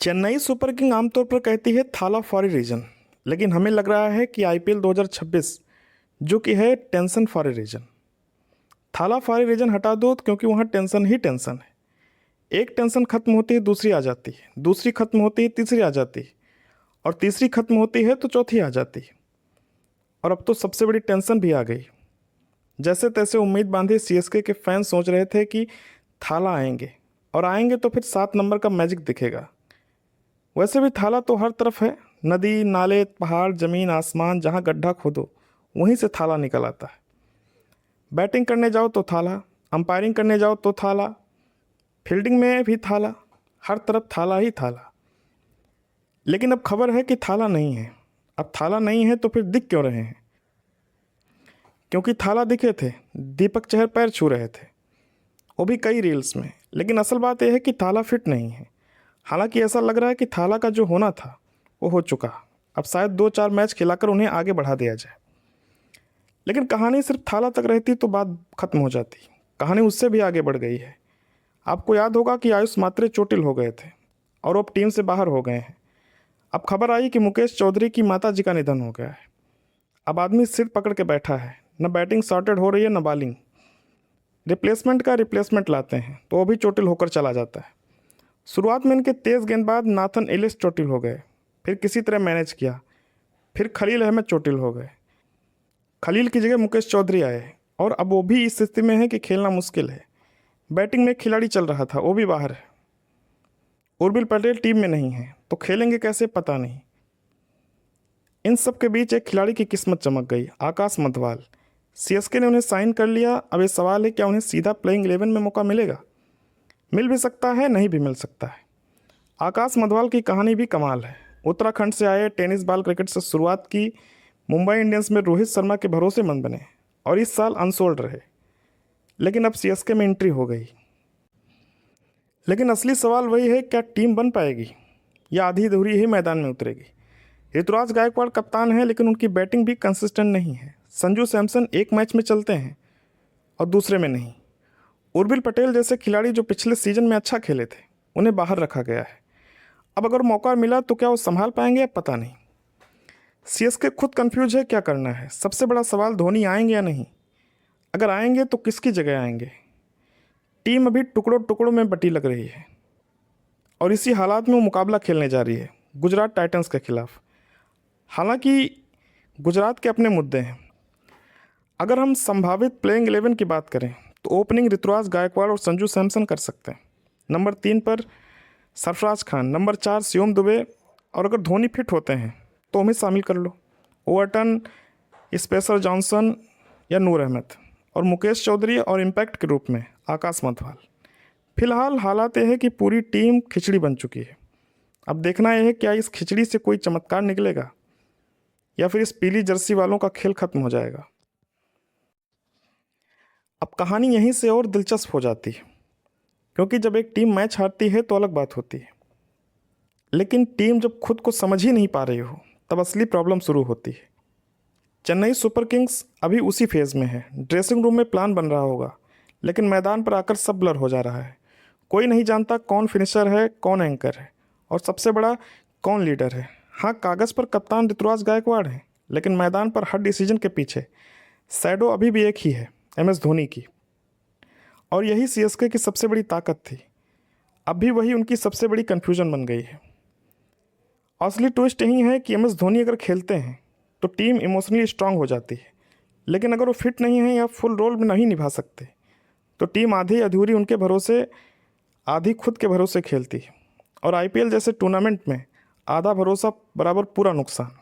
Chennai super king आमतौर पर कहती है थाला फॉर ए रीजन, लेकिन हमें लग रहा है कि आईपीएल 2026 जो कि है टेंशन फॉर ए रीजन। थाला फॉर ए रीजन हटा दो क्योंकि वहाँ टेंशन ही टेंशन है। एक टेंशन खत्म होती है दूसरी आ जाती है, दूसरी खत्म होती है तीसरी आ जाती है, और तीसरी खत्म होती है तो चौथी आ जाती है। और अब तो सबसे बड़ी टेंशन भी आ गई। जैसे तैसे उम्मीद बांधे सीएसके के फैंस सोच रहे थे कि थाला आएंगे, और आएंगे तो फिर 7 नंबर का मैजिक दिखेगा। वैसे भी थाला तो हर तरफ है, नदी नाले पहाड़ जमीन आसमान, जहाँ गड्ढा खोदो वहीं से थाला निकल आता है। बैटिंग करने जाओ तो थाला, अंपायरिंग करने जाओ तो थाला, फील्डिंग में भी थाला, हर तरफ थाला ही थाला। लेकिन अब खबर है कि थाला नहीं है। अब थाला नहीं है तो फिर दिख क्यों रहे हैं? क्योंकि थाला दिखे थे, दीपक चहर पैर छू रहे थे, वो भी कई रील्स में। लेकिन असल बात यह है कि थाला फिट नहीं है। हालांकि ऐसा लग रहा है कि थाला का जो होना था वो हो चुका। अब शायद 2-4 मैच खिलाकर उन्हें आगे बढ़ा दिया जाए। लेकिन कहानी सिर्फ थाला तक रहती तो बात खत्म हो जाती। कहानी उससे भी आगे बढ़ गई है। आपको याद होगा कि आयुष मात्रे चोटिल हो गए थे और वो अब टीम से बाहर हो गए हैं। अब खबर आई कि मुकेश चौधरी की माता जी का निधन हो गया है। अब आदमी सिर पकड़ के बैठा है, न बैटिंग सॉर्टेड हो रही है न बॉलिंग। रिप्लेसमेंट का रिप्लेसमेंट लाते हैं तो वो भी चोटिल होकर चला जाता है। शुरुआत में इनके तेज़ गेंदबाज नाथन एलिस चोटिल हो गए, फिर किसी तरह मैनेज किया, फिर खलील अहमद चोटिल हो गए। खलील की जगह मुकेश चौधरी आए और अब वो भी इस स्थिति में है कि खेलना मुश्किल है। बैटिंग में एक खिलाड़ी चल रहा था, वो भी बाहर है। उर्बिल पटेल टीम में नहीं है तो खेलेंगे कैसे पता नहीं। इन सब के बीच एक खिलाड़ी की किस्मत चमक गई, आकाश मधवाल। सीएसके ने उन्हें साइन कर लिया। अब ये सवाल है क्या उन्हें सीधा प्लेइंग 11 में मौका मिलेगा? मिल भी सकता है, नहीं भी मिल सकता है। आकाश मधवाल की कहानी भी कमाल है। उत्तराखंड से आए, टेनिस बॉल क्रिकेट से शुरुआत की, मुंबई इंडियंस में रोहित शर्मा के भरोसेमंद बने और इस साल अनसोल्ड रहे। लेकिन अब सीएसके में एंट्री हो गई। लेकिन असली सवाल वही है, क्या टीम बन पाएगी या आधी अधूरी ही मैदान में उतरेगी? ऋतुराज गायकवाड़ कप्तान है, लेकिन उनकी बैटिंग भी कंसिस्टेंट नहीं है। संजू सैमसन एक मैच में चलते हैं और दूसरे में नहीं। उर्बिल पटेल जैसे खिलाड़ी जो पिछले सीजन में अच्छा खेले थे, उन्हें बाहर रखा गया है। अब अगर मौका मिला तो क्या वो संभाल पाएंगे, पता नहीं। सीएसके खुद कंफ्यूज है क्या करना है। सबसे बड़ा सवाल, धोनी आएंगे या नहीं? अगर आएंगे तो किसकी जगह आएंगे? टीम अभी टुकड़ों टुकड़ों में बटी लग रही है और इसी हालात में वो मुकाबला खेलने जा रही है गुजरात टाइटंस के खिलाफ। हालांकि गुजरात के अपने मुद्दे हैं। अगर हम संभावित प्लेइंग 11 की बात करें तो ओपनिंग ऋतुराज गायकवाड़ और संजू सैमसन कर सकते हैं। नंबर 3 पर सरफराज खान, नंबर 4 शिवम दुबे, और अगर धोनी फिट होते हैं तो उन्हें शामिल कर लो। ओवरटन, स्पेसर जॉनसन या नूर अहमद, और मुकेश चौधरी और इम्पैक्ट के रूप में आकाश मधवाल। फिलहाल हालात यह है कि पूरी टीम खिचड़ी बन चुकी है। अब देखना यह है क्या इस खिचड़ी से कोई चमत्कार निकलेगा या फिर इस पीली जर्सी वालों का खेल खत्म हो जाएगा। अब कहानी यहीं से और दिलचस्प हो जाती है, क्योंकि जब एक टीम मैच हारती है तो अलग बात होती है, लेकिन टीम जब खुद को समझ ही नहीं पा रही हो तब असली प्रॉब्लम शुरू होती है। चेन्नई सुपर किंग्स अभी उसी फेज़ में है। ड्रेसिंग रूम में प्लान बन रहा होगा, लेकिन मैदान पर आकर सब ब्लर हो जा रहा है। कोई नहीं जानता कौन फिनिशर है, कौन एंकर है, और सबसे बड़ा कौन लीडर है। हाँ, कागज़ पर कप्तान ऋतुराज गायकवाड़ है, लेकिन मैदान पर हर डिसीजन के पीछे शैडो अभी भी एक ही है, MS धोनी की। और यही सीएसके की सबसे बड़ी ताकत थी। अब भी वही उनकी सबसे बड़ी कन्फ्यूजन बन गई है। असली ट्विस्ट यही है कि MS धोनी अगर खेलते हैं तो टीम इमोशनली स्ट्रांग हो जाती है, लेकिन अगर वो फिट नहीं है या फुल रोल में नहीं निभा सकते तो टीम आधी अधूरी उनके भरोसे, आधी खुद के भरोसे खेलती है। और आईपीएल जैसे टूर्नामेंट में आधा भरोसा बराबर पूरा नुकसान।